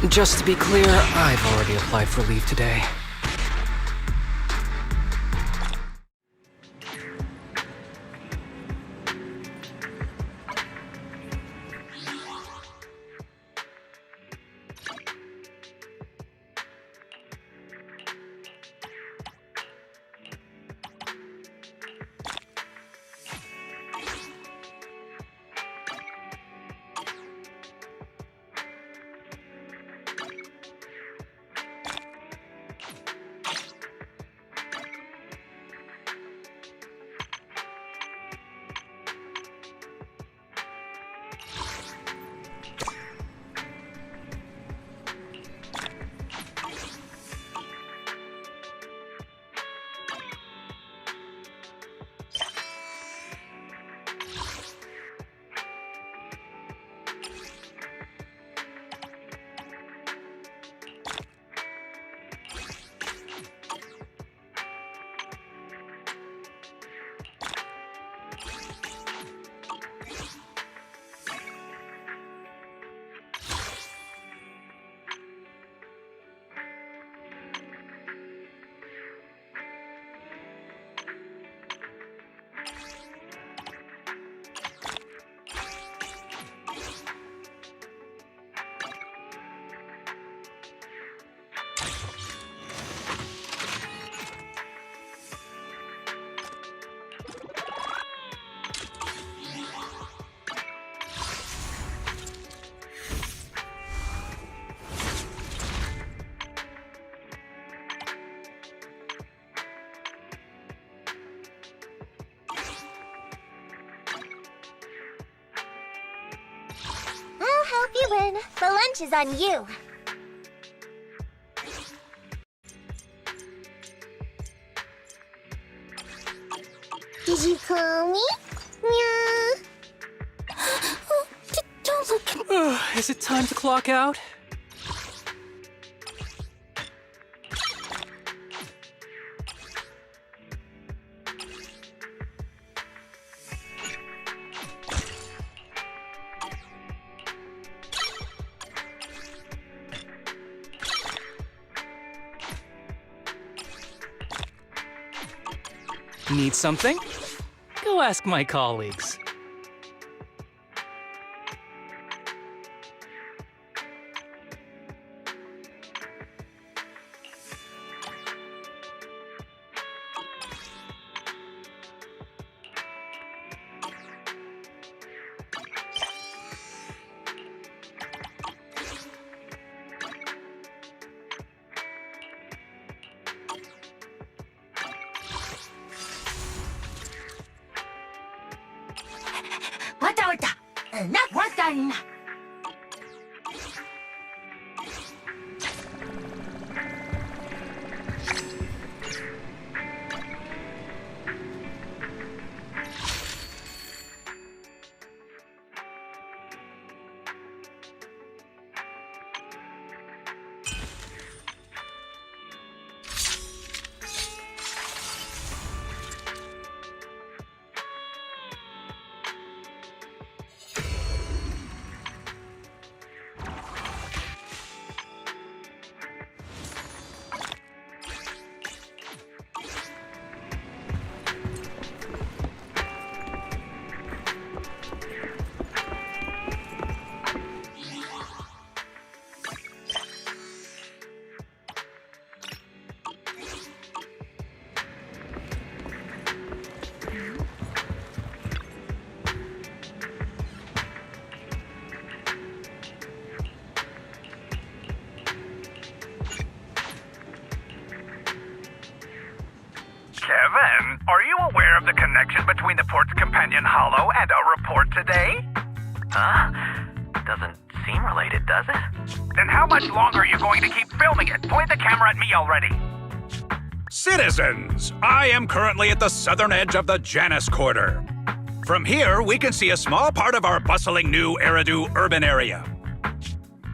Just to be clear, I've already applied for leave today. Hope you win. The lunch is on you. Did you call me? Meow. Don't look. Is it time to clock out? Need something? Go ask my colleagues. Kevin, are you aware of the connection between the port's companion hollow and our report today? Huh? Doesn't seem related, does it? Then how much longer are you going to keep filming it? Point the camera at me already. Citizens, I am currently at the southern edge of the Janus Quarter. From here, we can see a small part of our bustling new Eridu urban area.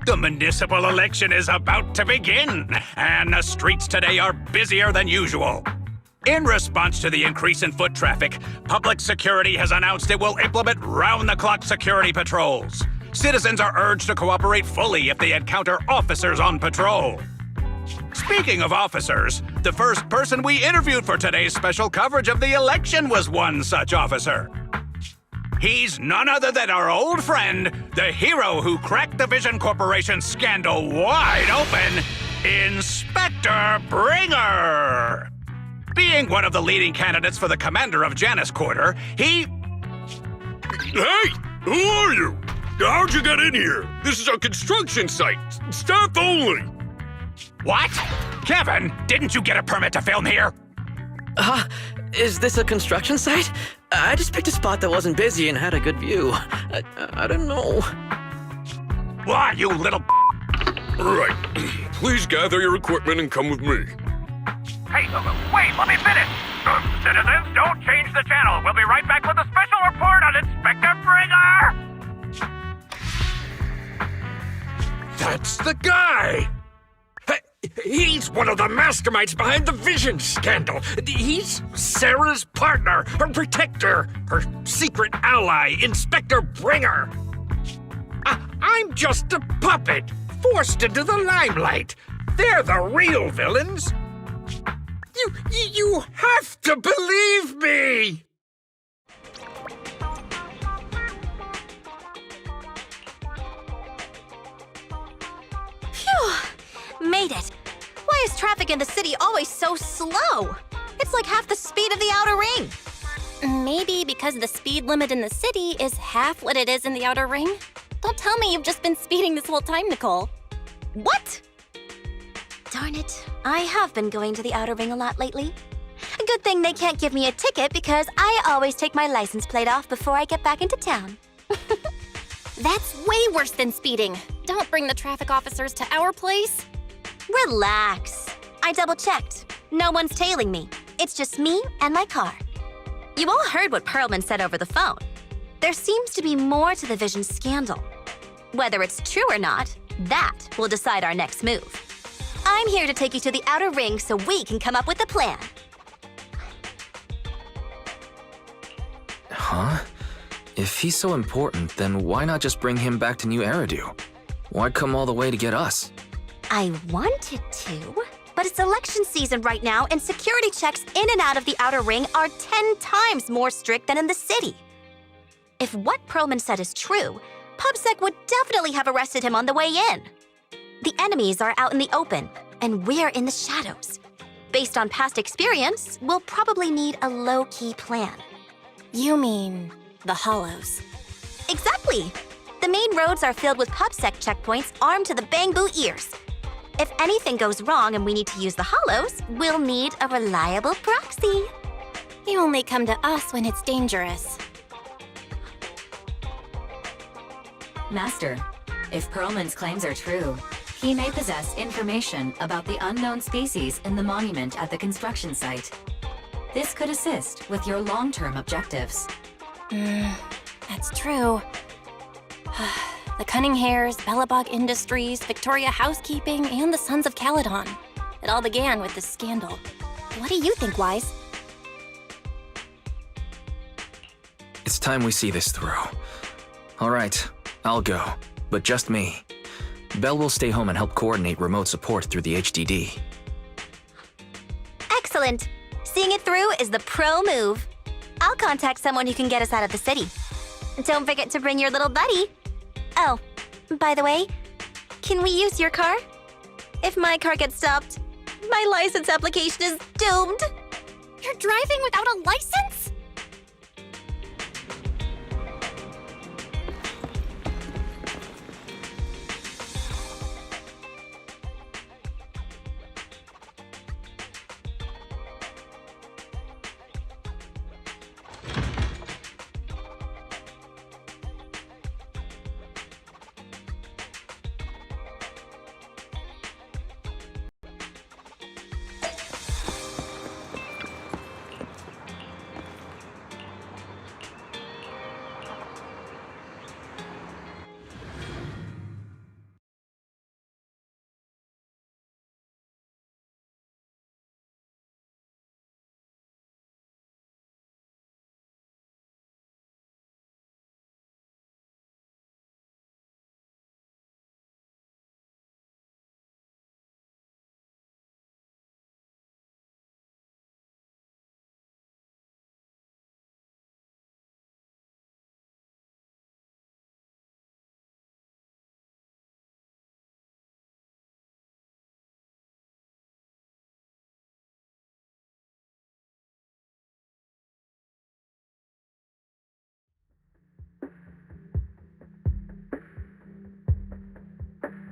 The municipal election is about to begin, and the streets today are busier than usual. In response to the increase in foot traffic, public security has announced it will implement round-the-clock security patrols. citizens are urged to cooperate fully if they encounter officers on patrol. Speaking of officers, the first person we interviewed for today's special coverage of the election was one such officer. He's none other than our old friend, the hero who cracked the Vision Corporation scandal wide open, Inspector Bringer! Being one of the leading candidates for the commander of Janus Quarter, he... Hey! Who are you? How'd you get in here? This is a construction site. Staff only. What? Kevin, didn't you get a permit to film here? Is this a construction site? I just picked a spot that wasn't busy and had a good view. I don't know. Why, you little... Right. Please gather your equipment and come with me. Hey, wait, let me finish. Citizens, don't change the channel. We'll be right back with a special report on Inspector Bringer. That's the guy! Hey, he's one of the masterminds behind the Vision scandal. He's Sarah's partner, her protector, her secret ally, Inspector Bringer. I'm just a puppet, forced into the limelight. They're the real villains. You have to believe me! Phew! Made it. Why is traffic in the city always so slow? It's like half the speed of the outer ring. Maybe because the speed limit in the city is half what it is in the outer ring? Don't tell me you've just been speeding this whole time, Nicole. What? Darn it. I have been going to the outer ring a lot lately. A good thing they can't give me a ticket because I always take my license plate off before I get back into town. That's way worse than speeding. Don't bring the traffic officers to our place. Relax. I double-checked. No one's tailing me. It's just me and my car. You all heard what Perlman said over the phone. There seems to be more to the Vision scandal. Whether it's true or not, that will decide our next move. I'm here to take you to the outer ring so we can come up with a plan. Huh? If he's so important, then why not just bring him back to New Eridu? Why come all the way to get us? I wanted to, but it's election season right now and security checks in and out of the outer ring are 10 times more strict than in the city. If what Perlman said is true, PubSec would definitely have arrested him on the way in. The enemies are out in the open, and we're in the shadows. Based on past experience, we'll probably need a low-key plan. You mean the Hollows? Exactly! The main roads are filled with PubSec checkpoints armed to the bamboo ears. If anything goes wrong and we need to use the Hollows, we'll need a reliable proxy. You only come to us when it's dangerous. Master, if Perlman's claims are true, he may possess information about the unknown species in the monument at the construction site. This could assist with your long-term objectives. That's true. The Cunning Hares, Bellabog Industries, Victoria Housekeeping, and the Sons of Caledon. It all began with this scandal. What do you think, Wise? It's time we see this through. All right, I'll go, but just me. Belle will stay home and help coordinate remote support through the HDD. Excellent. Seeing it through is the pro move. I'll contact someone who can get us out of the city. Don't forget to bring your little buddy. Oh, by the way, can we use your car? If my car gets stopped, my license application is doomed. You're driving without a license?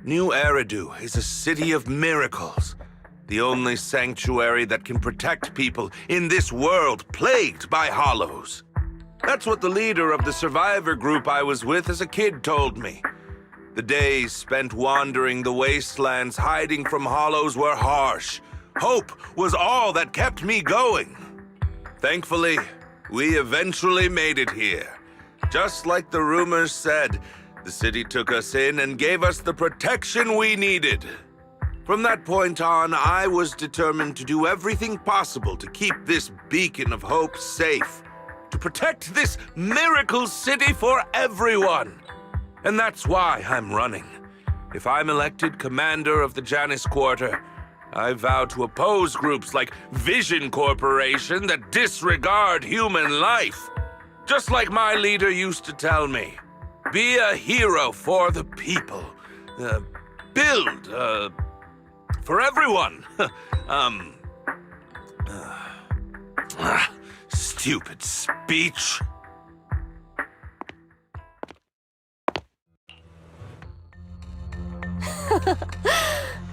New Eridu is a city of miracles. The only sanctuary that can protect people in this world plagued by hollows. That's what the leader of the survivor group I was with as a kid told me. The days spent wandering the wastelands hiding from hollows were harsh. Hope was all that kept me going. Thankfully, we eventually made it here. Just like the rumors said, the city took us in and gave us the protection we needed. From that point on, I was determined to do everything possible to keep this beacon of hope safe, to protect this miracle city for everyone. And that's why I'm running. If I'm elected commander of the Janus Quarter, I vow to oppose groups like Vision Corporation that disregard human life. Just like my leader used to tell me, be a hero for the people. Build, for everyone. Stupid speech.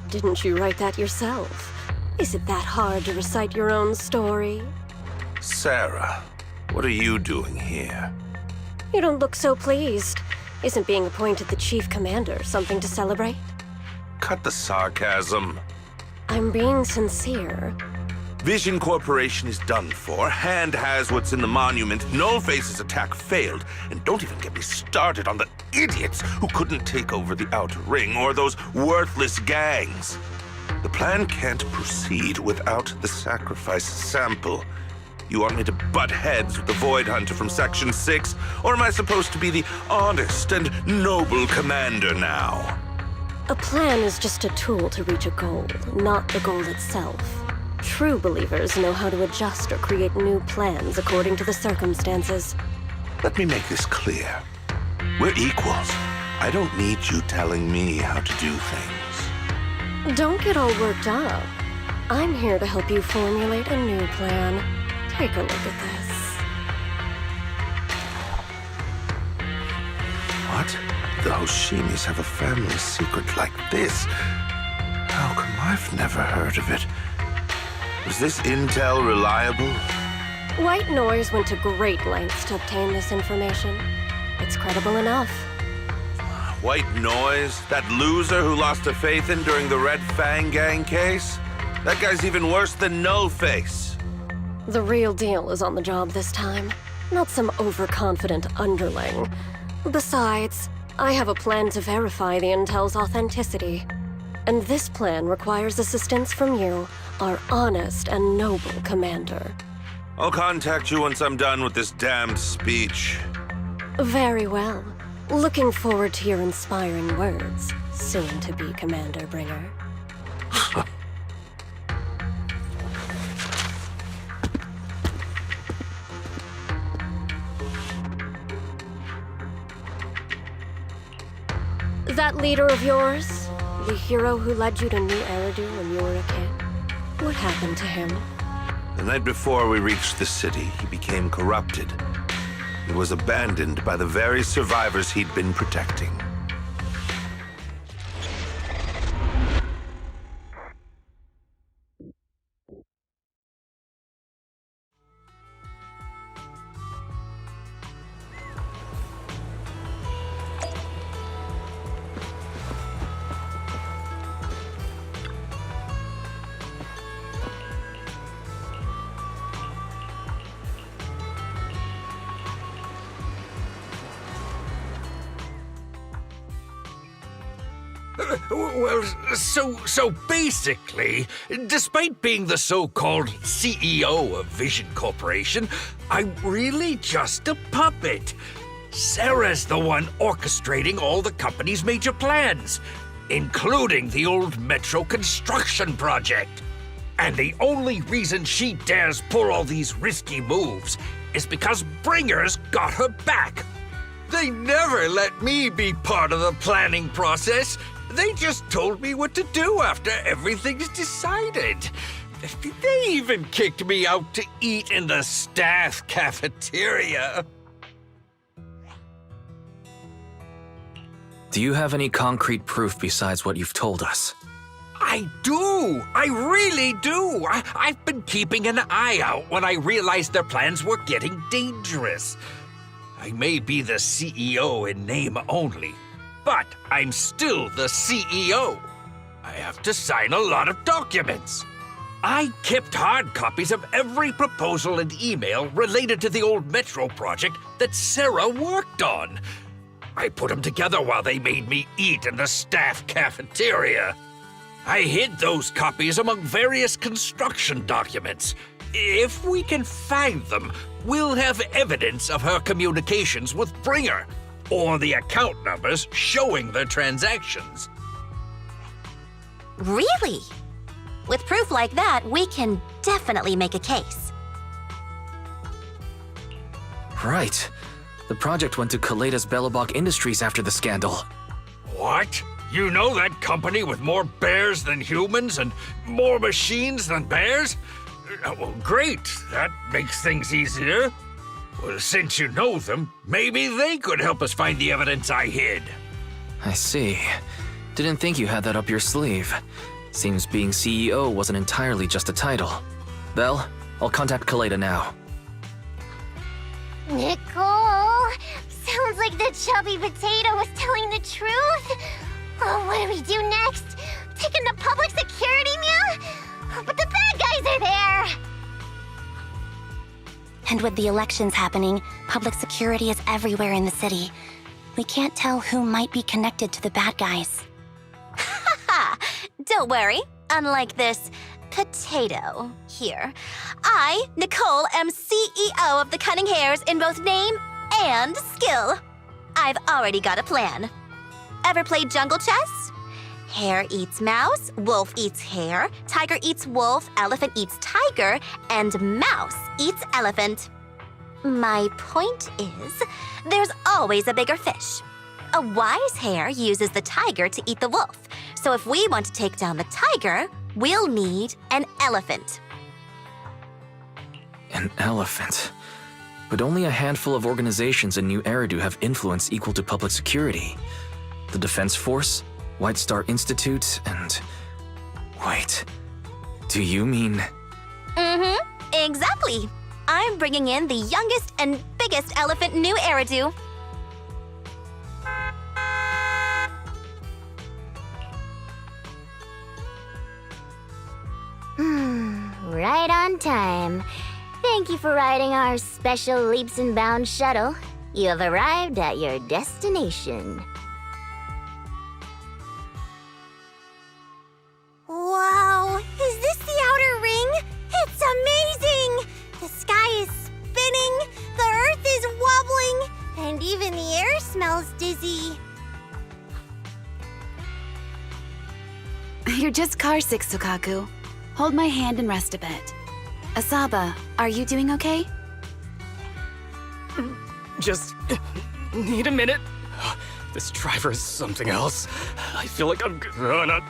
Didn't you write that yourself? Is it that hard to recite your own story? Sarah, what are you doing here? You don't look so pleased. Isn't being appointed the chief commander something to celebrate? Cut the sarcasm. I'm being sincere. Vision Corporation is done for. Hand has what's in the monument. Nullface's attack failed. And don't even get me started on the idiots who couldn't take over the Outer Ring or those worthless gangs. The plan can't proceed without the sacrifice sample. You want me to butt heads with the Void Hunter from Section 6? Or am I supposed to be the honest and noble commander now? A plan is just a tool to reach a goal, not the goal itself. True believers know how to adjust or create new plans according to the circumstances. Let me make this clear. We're equals. I don't need you telling me how to do things. Don't get all worked up. I'm here to help you formulate a new plan. Take a look at this. What? The Hoshimis have a family secret like this? How come I've never heard of it? Is this intel reliable? White Noise went to great lengths to obtain this information. It's credible enough. White Noise? That loser who lost a faith in during the Red Fang Gang case? That guy's even worse than Nullface. The real deal is on the job this time, not some overconfident underling. Besides, I have a plan to verify the intel's authenticity. And this plan requires assistance from you, our honest and noble commander. I'll contact you once I'm done with this damned speech. Very well. Looking forward to your inspiring words, soon-to-be Commander Bringer. That leader of yours, the hero who led you to New Eridu when you were a kid, what happened to him? The night before we reached the city, he became corrupted. He was abandoned by the very survivors he'd been protecting. Well, so basically, despite being the so-called CEO of Vision Corporation, I'm really just a puppet. Sarah's the one orchestrating all the company's major plans, including the old metro construction project. And the only reason she dares pull all these risky moves is because Bringer's got her back. They never let me be part of the planning process. They just told me what to do after everything's decided. They even kicked me out to eat in the staff cafeteria. Do you have any concrete proof besides what you've told us? I do! I really do! I've been keeping an eye out when I realized their plans were getting dangerous. I may be the CEO in name only, but I'm still the CEO. I have to sign a lot of documents. I kept hard copies of every proposal and email related to the old Metro project that Sarah worked on. I put them together while they made me eat in the staff cafeteria. I hid those copies among various construction documents. If we can find them, we'll have evidence of her communications with Bringer, or the account numbers showing their transactions. Really? With proof like that, we can definitely make a case. Right. The project went to Kaleda's Belobog Industries after the scandal. What? You know that company with more bears than humans and more machines than bears? Well, great. That makes things easier. Well, since you know them, maybe they could help us find the evidence I hid. I see. Didn't think you had that up your sleeve. Seems being CEO wasn't entirely just a title. Belle, I'll contact Kaleda now. Nicole! Sounds like the chubby potato was telling the truth. Oh, what do we do next? Taking the public security, Mia? But the bad guys are there! And with the elections happening, public security is everywhere in the city. We can't tell who might be connected to the bad guys. Haha! Don't worry. Unlike this potato here, I, Nicole, am CEO of the Cunning Hares in both name and skill. I've already got a plan. Ever played jungle chess? Hare eats mouse, wolf eats hare, tiger eats wolf, elephant eats tiger, and mouse eats elephant. My point is, there's always a bigger fish. A wise hare uses the tiger to eat the wolf. So if we want to take down the tiger, we'll need an elephant. An elephant? But only a handful of organizations in New Eridu have influence equal to public security. The Defense Force, White Star Institute, and... Wait, do you mean... Mm-hmm, exactly. I'm bringing in the youngest and biggest elephant in New Eridu. Right on time. Thank you for riding our special leaps and bounds shuttle. You have arrived at your destination. Wow, is this the outer ring? It's amazing! The sky is spinning, the earth is wobbling, and even the air smells dizzy. You're just carsick, Sukaku. Hold my hand and rest a bit. Asaba, are you doing okay? Just need a minute. This driver is something else. I feel like I'm gonna...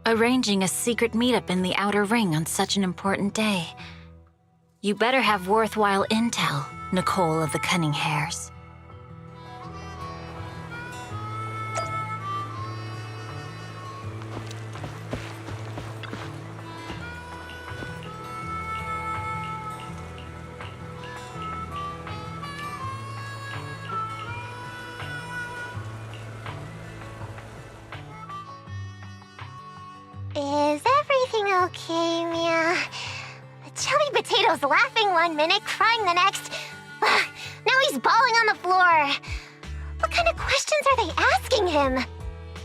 Arranging a secret meetup in the Outer Ring on such an important day. You better have worthwhile intel, Nicole of the Cunning Hares. Is everything okay, Mia? The chubby potato's laughing one minute, crying the next. Now he's bawling on the floor. What kind of questions are they asking him?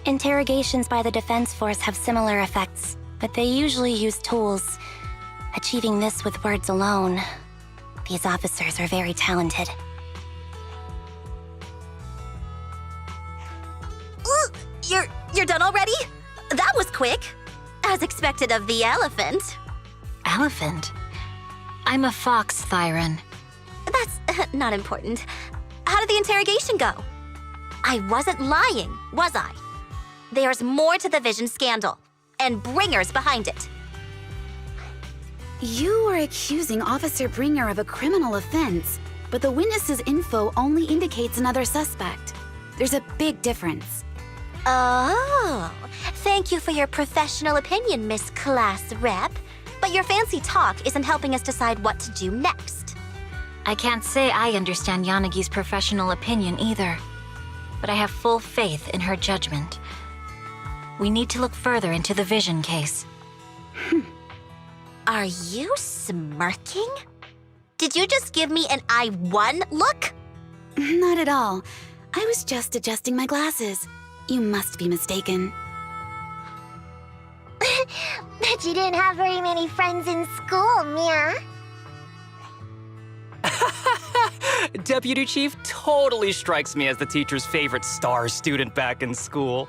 Interrogations by the Defense Force have similar effects, but they usually use tools. Achieving this with words alone. These officers are very talented. Ooh, you're done already? That was quick. As expected of the elephant. Elephant? I'm a fox, Thyron. That's not important. How did the interrogation go? I wasn't lying, was I? There's more to the Vision scandal, and Bringer's behind it. You are accusing Officer Bringer of a criminal offense, but the witness's info only indicates another suspect. There's a big difference. Oh, thank you for your professional opinion, Miss Class Rep. But your fancy talk isn't helping us decide what to do next. I can't say I understand Yanagi's professional opinion either, but I have full faith in her judgment. We need to look further into the Vision case. Are you smirking? Did you just give me an I won look? Not at all. I was just adjusting my glasses. You must be mistaken. Bet you didn't have very many friends in school, Mia. Deputy Chief totally strikes me as the teacher's favorite star student back in school.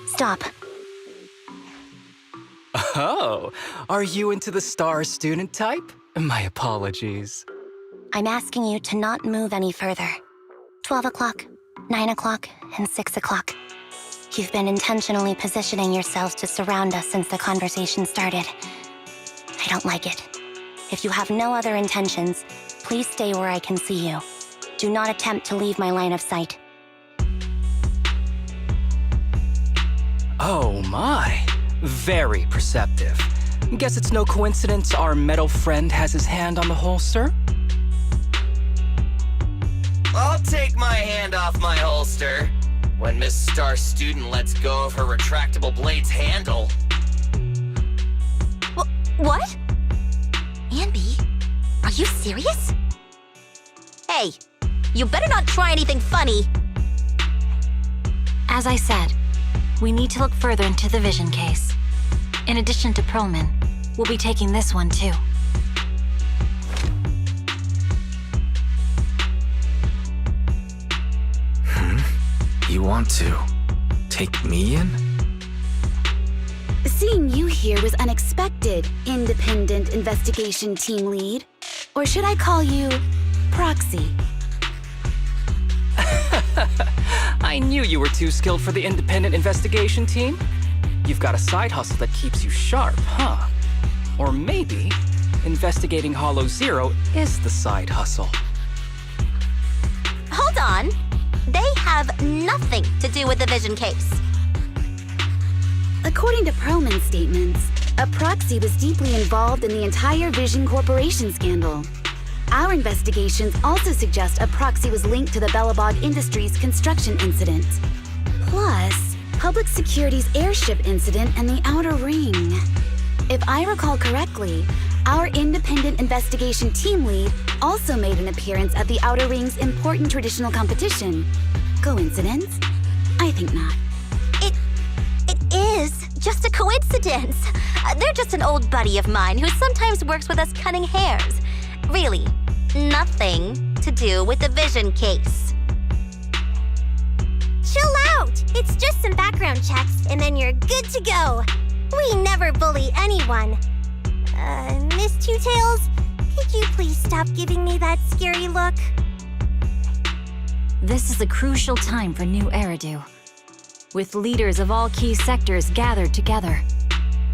Stop. Oh, are you into the star student type? My apologies. I'm asking you to not move any further. 12 o'clock, 9 o'clock, and 6 o'clock. You've been intentionally positioning yourselves to surround us since the conversation started. I don't like it. If you have no other intentions, please stay where I can see you. Do not attempt to leave my line of sight. Oh my, very perceptive. Guess it's no coincidence our metal friend has his hand on the holster? I'll take my hand off my holster when Miss Star Student lets go of her retractable blade's handle. What? Anby, are you serious? Hey, you better not try anything funny. As I said, we need to look further into the Vision case. In addition to Perlman, we'll be taking this one too. You want to take me in? Seeing you here was unexpected, Independent Investigation Team Lead. Or should I call you Proxy? I knew you were too skilled for the independent investigation team. You've got a side hustle that keeps you sharp, huh? Or maybe investigating Hollow Zero is the side hustle. Hold on. They have nothing to do with the Vision case. According to Perlman's statements, a proxy was deeply involved in the entire Vision Corporation scandal. Our investigations also suggest a proxy was linked to the Bellabog Industries construction incident. Plus, Public Security's airship incident and the Outer Ring. If I recall correctly, our independent investigation team lead also made an appearance at the Outer Ring's important traditional competition. Coincidence? I think not. It is just a coincidence. They're just an old buddy of mine who sometimes works with us cutting hairs. Really, nothing to do with the Vision case. Chill out! It's just some background checks, and then you're good to go. We never bully anyone. Miss Two Tails, could you please stop giving me that scary look? This is a crucial time for New Eridu. With leaders of all key sectors gathered together,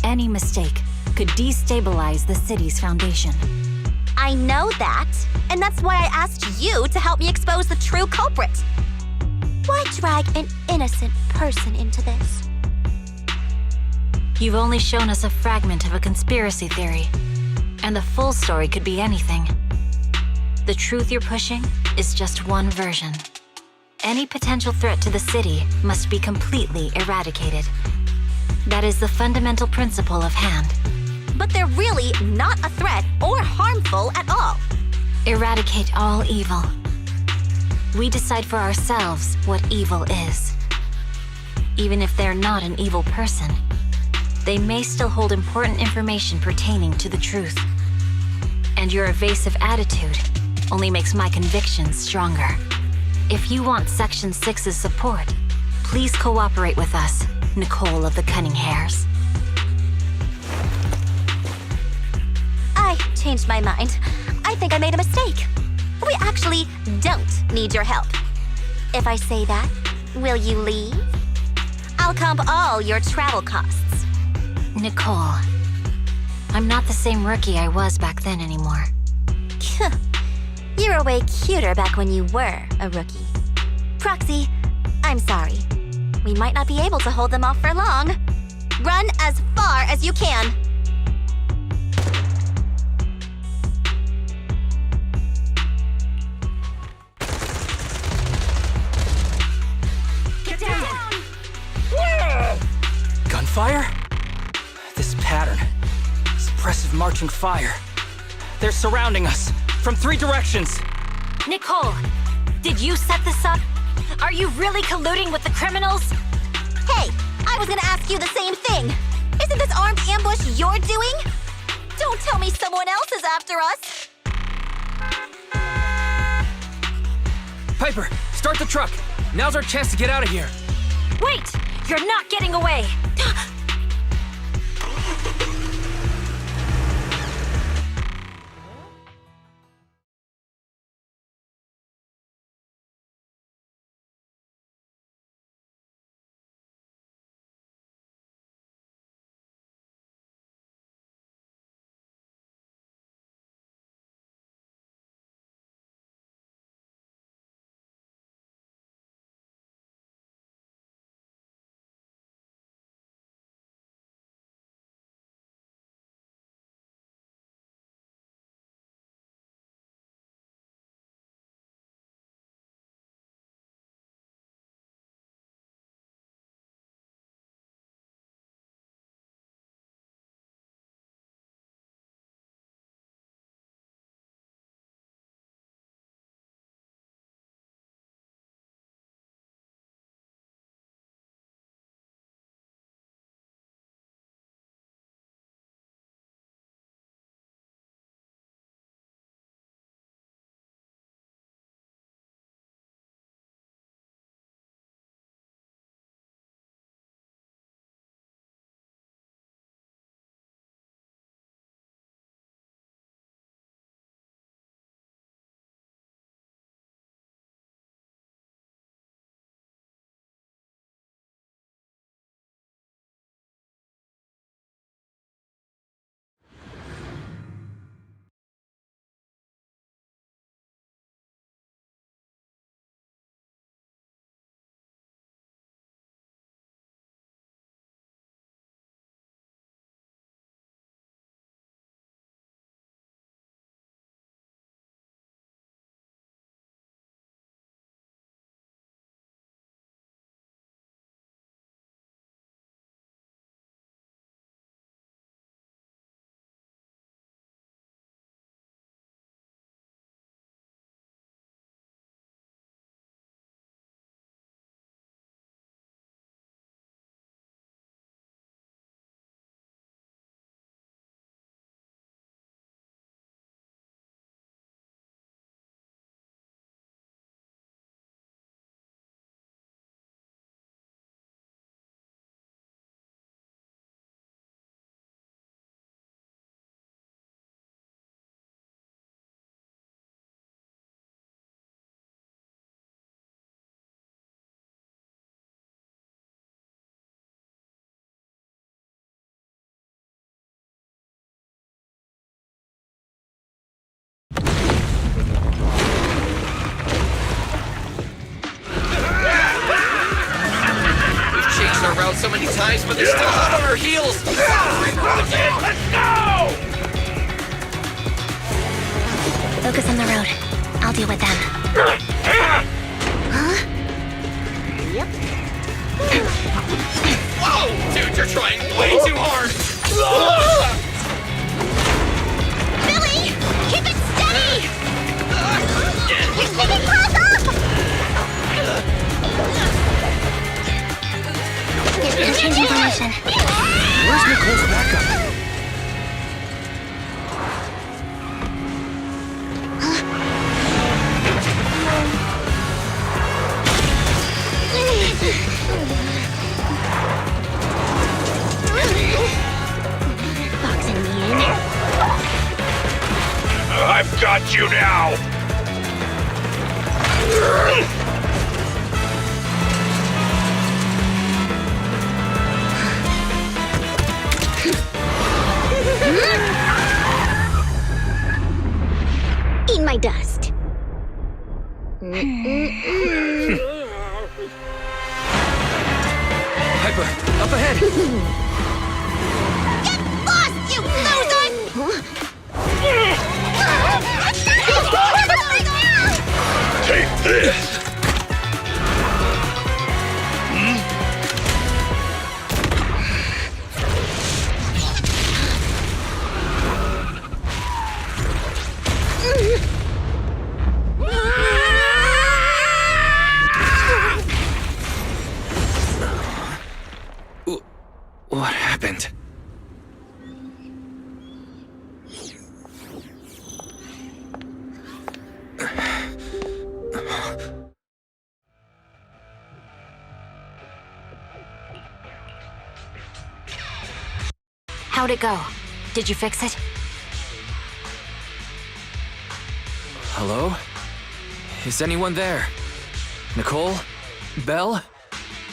any mistake could destabilize the city's foundation. I know that, and that's why I asked you to help me expose the true culprit. Why drag an innocent person into this? You've only shown us a fragment of a conspiracy theory, and the full story could be anything. The truth you're pushing is just one version. Any potential threat to the city must be completely eradicated. That is the fundamental principle of Hand. But they're really not a threat or harmful at all. Eradicate all evil. We decide for ourselves what evil is. Even if they're not an evil person, they may still hold important information pertaining to the truth. And your evasive attitude only makes my convictions stronger. If you want Section 6's support, please cooperate with us, Nicole of the Cunning Hairs. I changed my mind. I think I made a mistake. We actually don't need your help. If I say that, will you leave? I'll comp all your travel costs. Nicole, I'm not the same rookie I was back then anymore. You were way cuter back when you were a rookie. Proxy, I'm sorry. We might not be able to hold them off for long. Run as far as you can. Get down! Gunfire? This pattern. Suppressive marching fire. They're surrounding us from 3 directions. Nicole, did you set this up? Are you really colluding with the criminals? Hey, I was gonna ask you the same thing. Isn't this armed ambush you're doing? Don't tell me someone else is after us. Piper, start the truck. Now's our chance to get out of here. Wait! You're not getting away! Our route so many times, but they're still hot on our heels. Let's go! Focus on the road. I'll deal with them. Huh? Yep. Whoa! Dude, you're trying way too hard! Billy! Keep it steady! You're sticking close up! Changing formation. Where's Nicole's backup? Boxing me in. I've got you now! Eat my dust. Hyper, up ahead! Get lost, you losers! Take this! What happened? How'd it go? Did you fix it? Hello? Is anyone there? Nicole? Belle?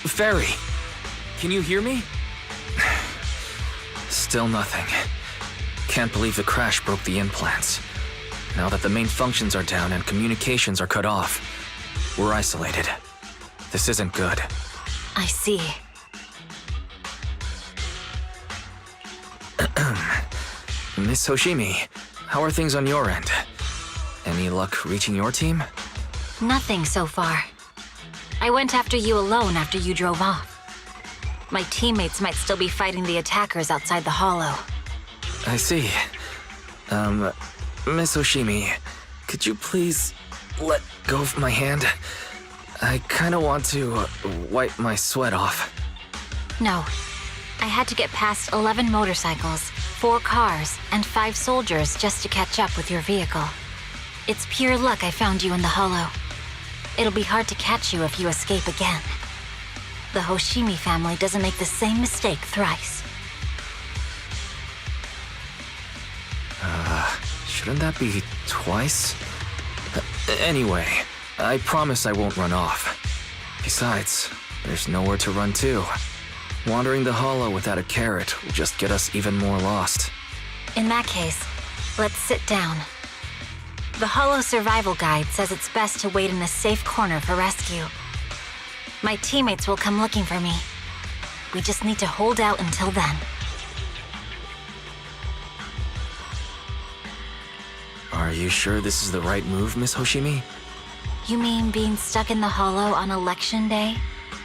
Ferry? Can you hear me? Still nothing. Can't believe the crash broke the implants. Now that the main functions are down and communications are cut off, we're isolated. This isn't good. I see. Miss Hoshimi, how are things on your end? Any luck reaching your team? Nothing so far. I went after you alone after you drove off. My teammates might still be fighting the attackers outside the hollow. I see. Miss Hoshimi, could you please let go of my hand? I kinda want to wipe my sweat off. No. I had to get past 11 motorcycles, 4 cars, and 5 soldiers just to catch up with your vehicle. It's pure luck I found you in the hollow. It'll be hard to catch you if you escape again. The Hoshimi family doesn't make the same mistake thrice. Shouldn't that be twice? Anyway, I promise I won't run off. Besides, there's nowhere to run to. Wandering the hollow without a carrot will just get us even more lost. In that case, let's sit down. The hollow survival guide says it's best to wait in a safe corner for rescue. My teammates will come looking for me. We just need to hold out until then. Are you sure this is the right move, Miss Hoshimi? You mean being stuck in the hollow on election day?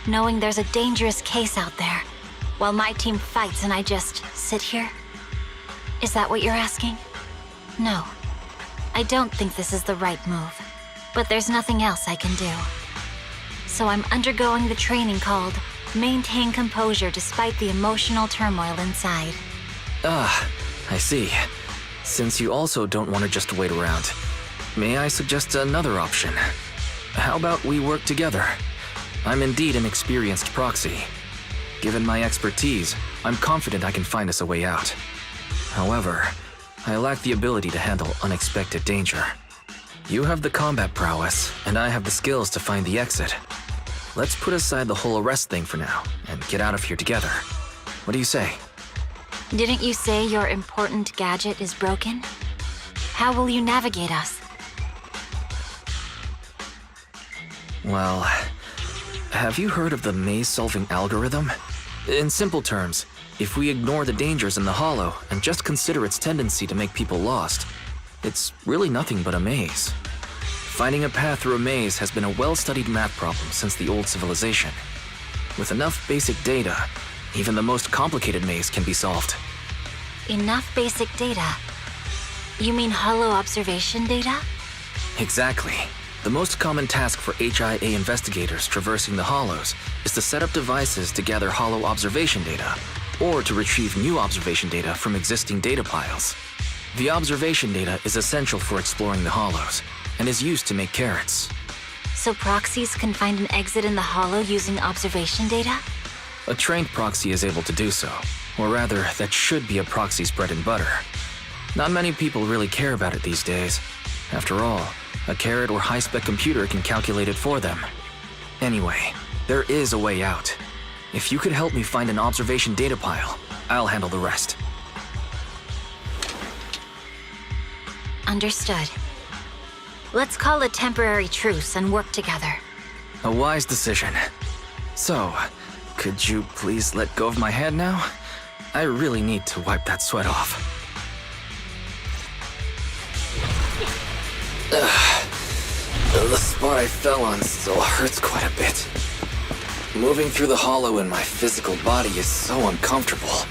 Knowing there's a dangerous case out there, while my team fights and I just sit here? Is that what you're asking? No. I don't think this is the right move. But there's nothing else I can do. So I'm undergoing the training called Maintain Composure Despite the Emotional Turmoil Inside. Ah, I see. Since you also don't want to just wait around, may I suggest another option? How about we work together? I'm indeed an experienced proxy. Given my expertise, I'm confident I can find us a way out. However, I lack the ability to handle unexpected danger. You have the combat prowess, and I have the skills to find the exit. Let's put aside the whole arrest thing for now, and get out of here together. What do you say? Didn't you say your important gadget is broken? How will you navigate us? Well, have you heard of the maze-solving algorithm? In simple terms, if we ignore the dangers in the hollow and just consider its tendency to make people lost, it's really nothing but a maze. Finding a path through a maze has been a well-studied math problem since the old civilization. With enough basic data, even the most complicated maze can be solved. Enough basic data? You mean hollow observation data? Exactly. The most common task for HIA investigators traversing the hollows is to set up devices to gather hollow observation data, or to retrieve new observation data from existing data piles. The observation data is essential for exploring the hollows, and is used to make carrots. So proxies can find an exit in the hollow using observation data? A trained proxy is able to do so, or rather, that should be a proxy's bread and butter. Not many people really care about it these days. After all, a carrot or high-spec computer can calculate it for them. Anyway, there is a way out. If you could help me find an observation data pile, I'll handle the rest. Understood. Let's call a temporary truce and work together. A wise decision. So, could you please let go of my hand now? I really need to wipe that sweat off. The spot I fell on still hurts quite a bit. Moving through the hollow in my physical body is so uncomfortable.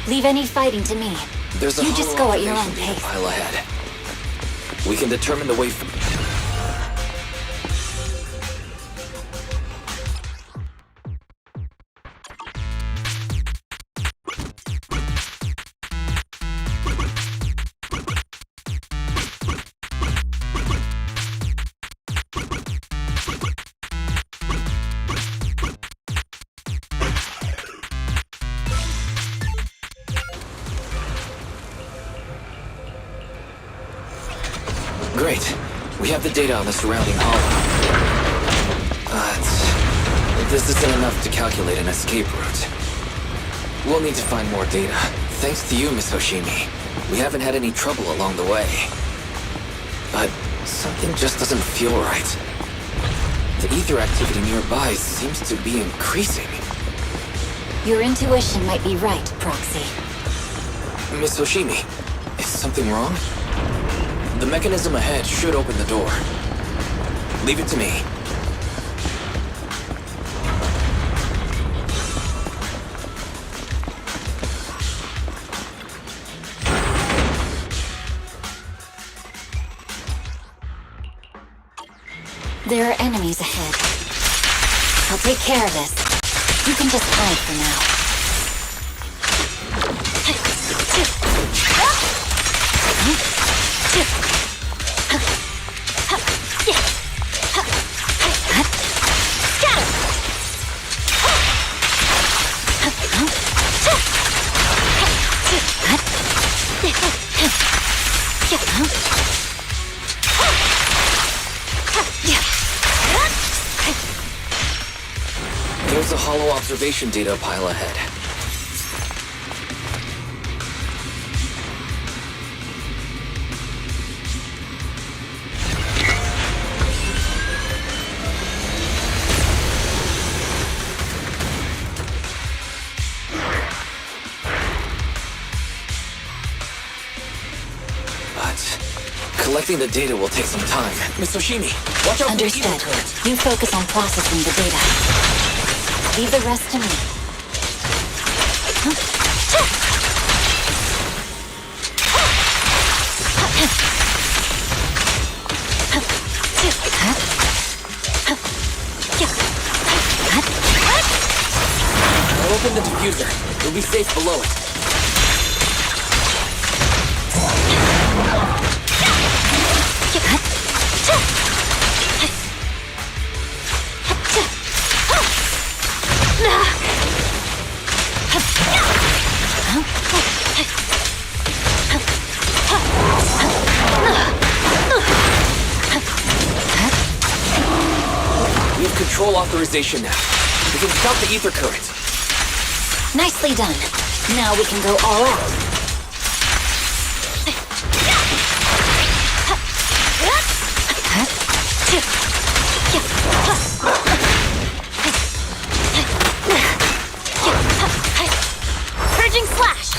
Leave any fighting to me. There's a You just go at your own observation pace. mile ahead. We can determine the way from... Great. We have the data on the surrounding hollow. But this isn't enough to calculate an escape route. We'll need to find more data. Thanks to you, Miss Hoshimi. We haven't had any trouble along the way. But something just doesn't feel right. The ether activity nearby seems to be increasing. Your intuition might be right, Proxy. Miss Hoshimi, is something wrong? The mechanism ahead should open the door. Leave it to me. There are enemies ahead. I'll take care of this. You can just hide for now. There's a hollow observation data pile ahead. Collecting the data will take some time. Miss Hoshimi, watch out for the ether Understood. current. You focus on processing the data. Leave the rest to me. I'll open the diffuser. You'll be safe below it. We have control authorization now. We can stop the ether current. Nicely done. Now we can go all out. Purging slash!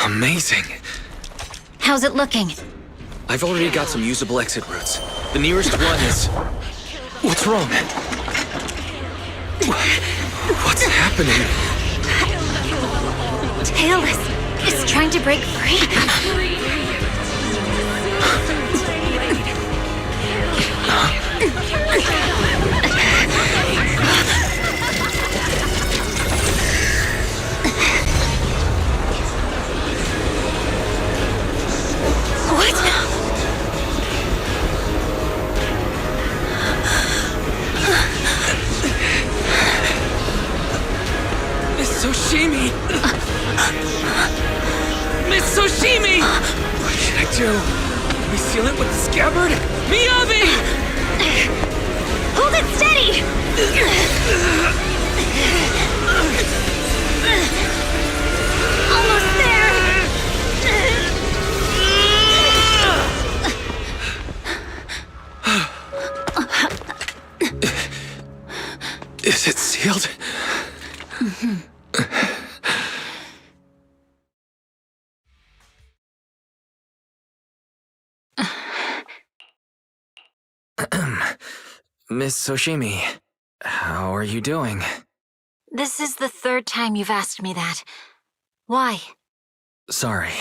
Amazing. How's it looking? I've already got some usable exit routes. The nearest one is... What's wrong? What's happening? Tailless is trying to break free. What? Miss Hoshimi! Miss Hoshimi! What should I do? We seal it with the scabbard? Miyabi! Hold it steady! Almost there! Is it sealed? Miss Soshimi, how are you doing? This is the third time you've asked me that. Why? Sorry.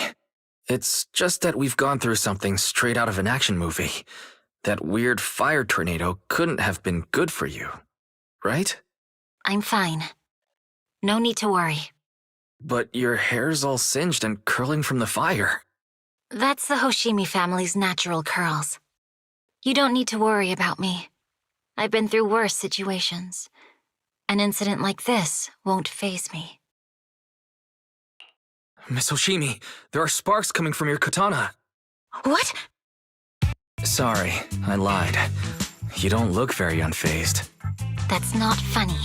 It's just that we've gone through something straight out of an action movie. That weird fire tornado couldn't have been good for you, right? I'm fine. No need to worry. But your hair's all singed and curling from the fire. That's the Hoshimi family's natural curls. You don't need to worry about me. I've been through worse situations. An incident like this won't faze me. Miss Hoshimi, there are sparks coming from your katana. What? Sorry, I lied. You don't look very unfazed. That's not funny.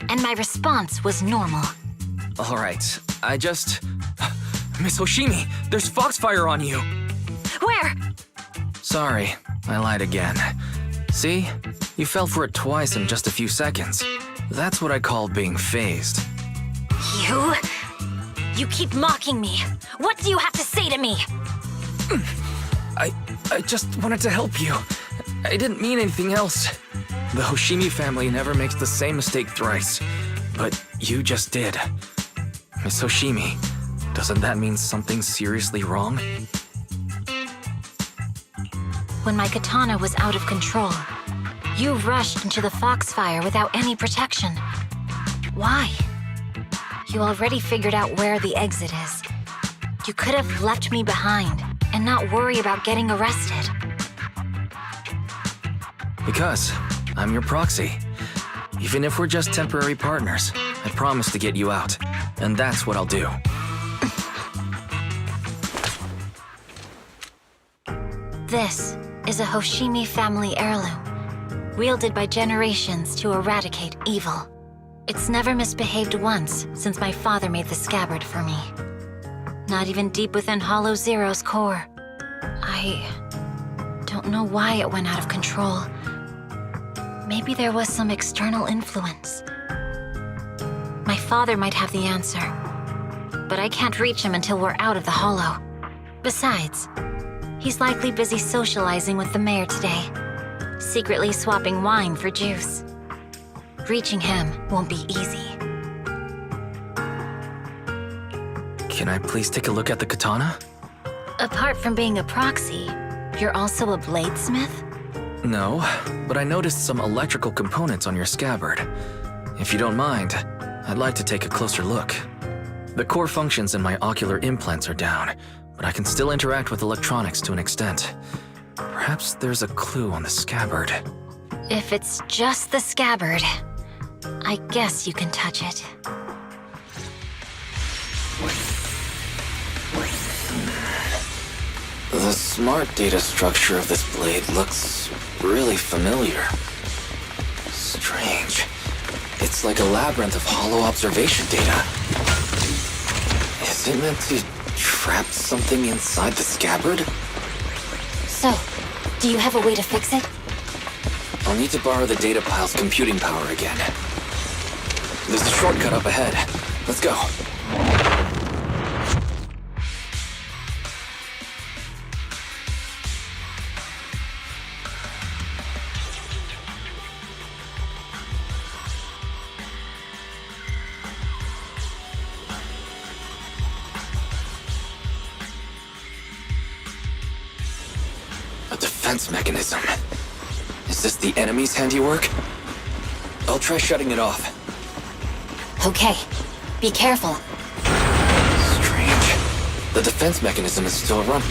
And my response was normal. All right, Miss Hoshimi, there's foxfire on you! Where? Sorry, I lied again. See? You fell for it twice in just a few seconds. That's what I call being phased. You keep mocking me. What do you have to say to me? I just wanted to help you. I didn't mean anything else. The Hoshimi family never makes the same mistake thrice. But you just did. Miss Hoshimi, doesn't that mean something seriously wrong? When my katana was out of control, you rushed into the foxfire without any protection. Why? You already figured out where the exit is. You could have left me behind and not worry about getting arrested. Because I'm your proxy. Even if we're just temporary partners, I promise to get you out. And that's what I'll do. This is a Hoshimi family heirloom, wielded by generations to eradicate evil. It's never misbehaved once since my father made the scabbard for me. Not even deep within Hollow Zero's core. I don't know why it went out of control. Maybe there was some external influence. My father might have the answer, but I can't reach him until we're out of the Hollow. Besides, he's likely busy socializing with the mayor today, secretly swapping wine for juice. Reaching him won't be easy. Can I please take a look at the katana? Apart from being a proxy, you're also a bladesmith? No, but I noticed some electrical components on your scabbard. If you don't mind, I'd like to take a closer look. The core functions in my ocular implants are down, but I can still interact with electronics to an extent. Perhaps there's a clue on the scabbard. If it's just the scabbard, I guess you can touch it. The smart data structure of this blade looks really familiar. Strange. It's like a labyrinth of hollow observation data. Is it meant to trap something inside the scabbard? So, do you have a way to fix it? I'll need to borrow the data pile's computing power again. There's a shortcut up ahead. Let's go. A defense mechanism. Is this the enemy's handiwork? I'll try shutting it off. Okay, be careful. Strange. The defense mechanism is still running.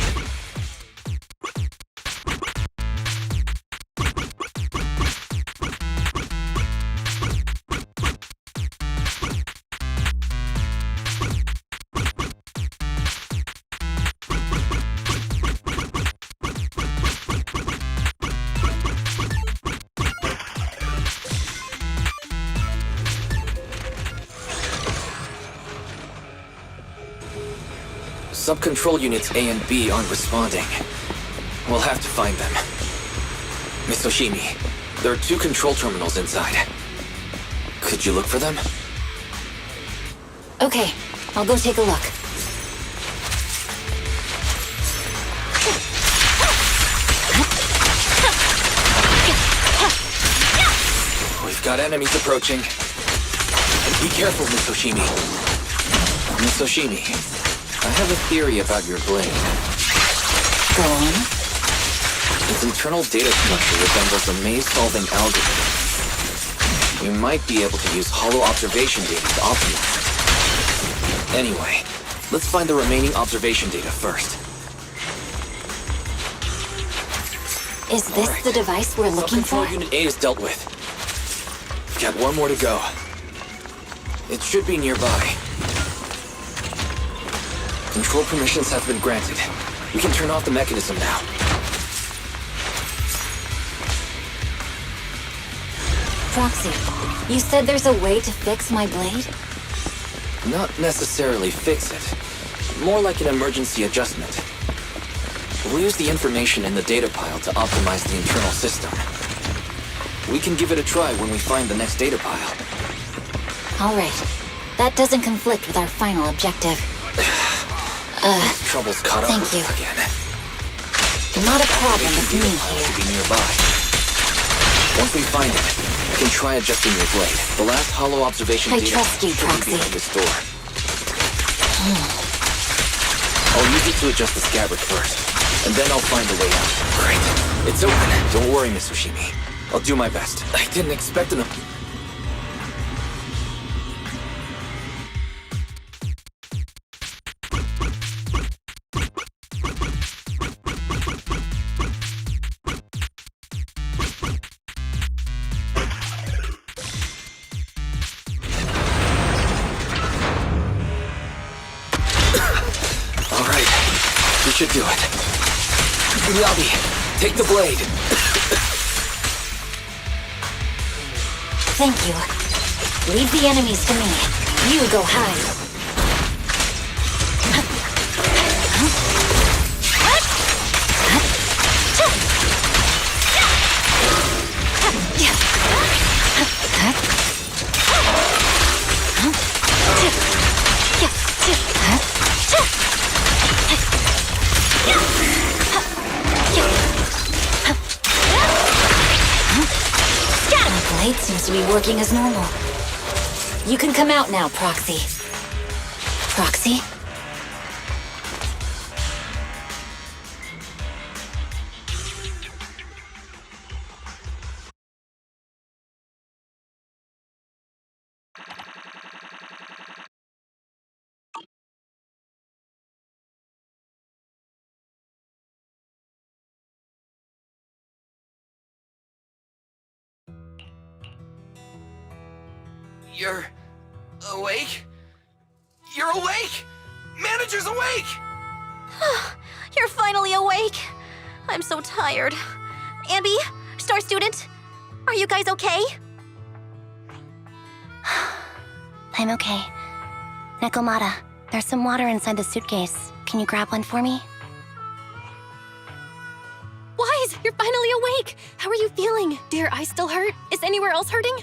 Sub-control units A and B aren't responding. We'll have to find them. Miss Oshimi, there are 2 control terminals inside. Could you look for them? Okay, I'll go take a look. We've got enemies approaching. Be careful, Miss Oshimi. Miss Oshimi, I have a theory about your blade. Go on. Its internal data structure resembles a maze-solving algorithm. We might be able to use hollow observation data to optimize it. Anyway, let's find the remaining observation data first. Is this the device we're looking for? Sub-control Unit A is dealt with. We've got 1 more to go. It should be nearby. Control permissions have been granted. We can turn off the mechanism now. Proxy, you said there's a way to fix my blade? Not necessarily fix it. More like an emergency adjustment. We'll use the information in the data pile to optimize the internal system. We can give it a try when we find the next data pile. All right. That doesn't conflict with our final objective. Trouble's caught up thank with you. us again. Not a problem with me here. Should be nearby. Once we find it, we can try adjusting your blade. The last hollow observation I data trust you, should be Proxy. behind this door. I'll use it to adjust the scabbard first, and then I'll find a way out. Great. It's open. Don't worry, Miss Oshimi. I'll do my best. I didn't expect enough. Should do it. Miyabi, take the blade. Thank you. Leave the enemies to me. You go hide. My blade seems to be working as normal. You can come out now, Proxy. Proxy? You're awake? You're awake! Manager's awake! You're finally awake. I'm so tired. Ambi, Star Student, are you guys okay? I'm okay. Nekomata, there's some water inside the suitcase. Can you grab one for me? Wise, you're finally awake! How are you feeling? Do your eyes still hurt? Is anywhere else hurting?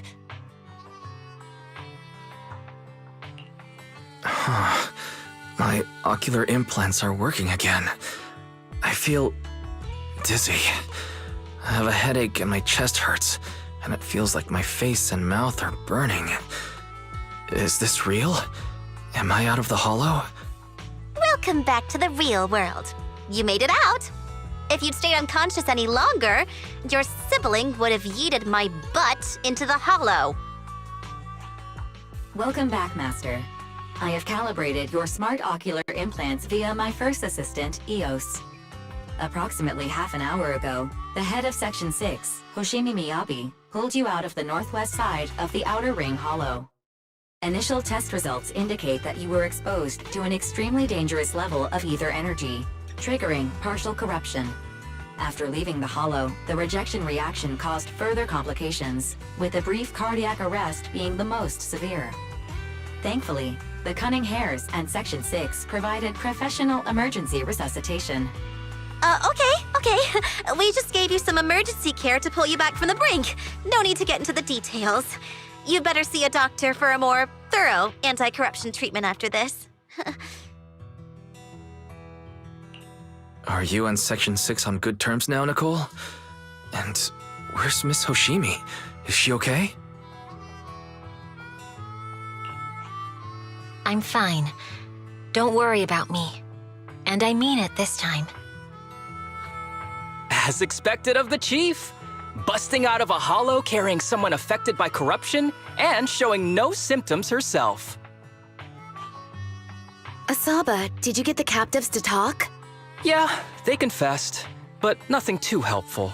My ocular implants are working again. I feel dizzy. I have a headache and my chest hurts, and it feels like my face and mouth are burning. Is this real? Am I out of the hollow? Welcome back to the real world. You made it out. If you'd stayed unconscious any longer, your sibling would have yeeted my butt into the hollow. Welcome back, Master. I have calibrated your smart ocular implants via my first assistant, EOS. Approximately half an hour ago, the head of Section 6, Hoshimi Miyabi, pulled you out of the northwest side of the Outer Ring Hollow. Initial test results indicate that you were exposed to an extremely dangerous level of ether energy, triggering partial corruption. After leaving the hollow, the rejection reaction caused further complications, with a brief cardiac arrest being the most severe. Thankfully, the Cunning Hares and Section 6 provided professional emergency resuscitation. Okay. We just gave you some emergency care to pull you back from the brink. No need to get into the details. You better see a doctor for a more thorough anti-corruption treatment after this. Are you and Section 6 on good terms now, Nicole? And where's Miss Hoshimi? Is she okay? I'm fine. Don't worry about me. And I mean it this time. As expected of the chief, busting out of a hollow carrying someone affected by corruption and showing no symptoms herself. Asaba, did you get the captives to talk? Yeah, they confessed, but nothing too helpful.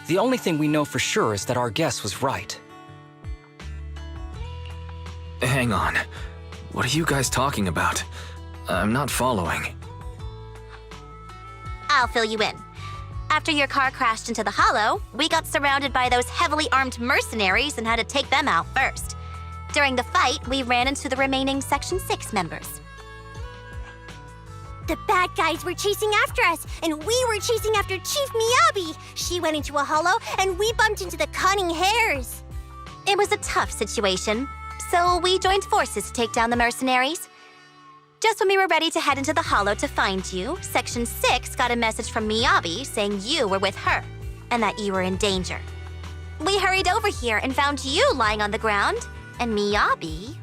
The only thing we know for sure is that our guess was right. Hang on. What are you guys talking about? I'm not following. I'll fill you in. After your car crashed into the hollow, we got surrounded by those heavily armed mercenaries and had to take them out first. During the fight, we ran into the remaining Section 6 members. The bad guys were chasing after us, and we were chasing after Chief Miyabi. She went into a hollow, and we bumped into the Cunning Hares. It was a tough situation, so we joined forces to take down the mercenaries. Just when we were ready to head into the hollow to find you, Section 6 got a message from Miyabi saying you were with her, and that you were in danger. We hurried over here and found you lying on the ground, and Miyabi...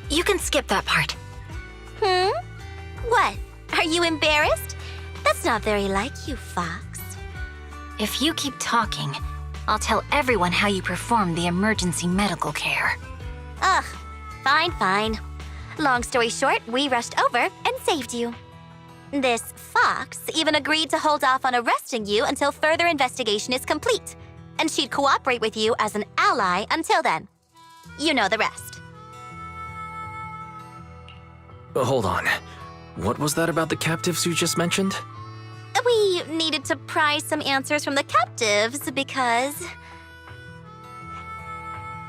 You can skip that part. What? Are you embarrassed? That's not very like you, Fox. If you keep talking, I'll tell everyone how you performed the emergency medical care. Ugh, fine. Long story short, we rushed over and saved you. This Fox even agreed to hold off on arresting you until further investigation is complete, and she'd cooperate with you as an ally until then. You know the rest. Hold on. What was that about the captives you just mentioned? We needed to pry some answers from the captives because...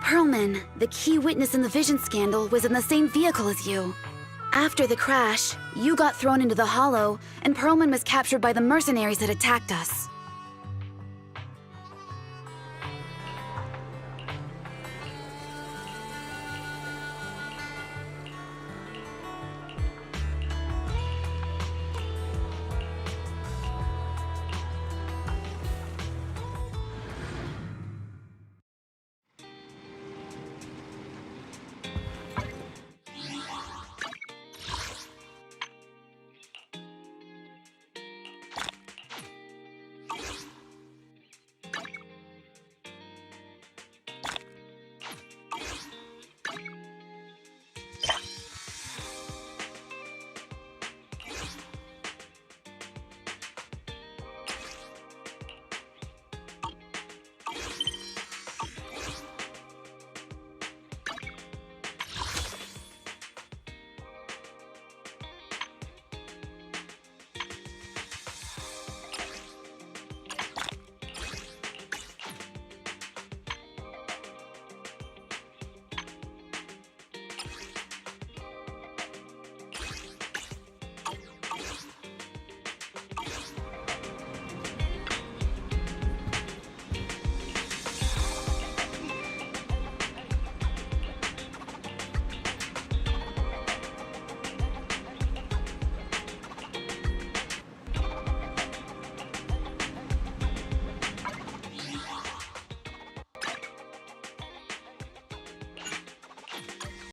Perlman, the key witness in the Vision scandal, was in the same vehicle as you. After the crash, you got thrown into the hollow, and Perlman was captured by the mercenaries that attacked us.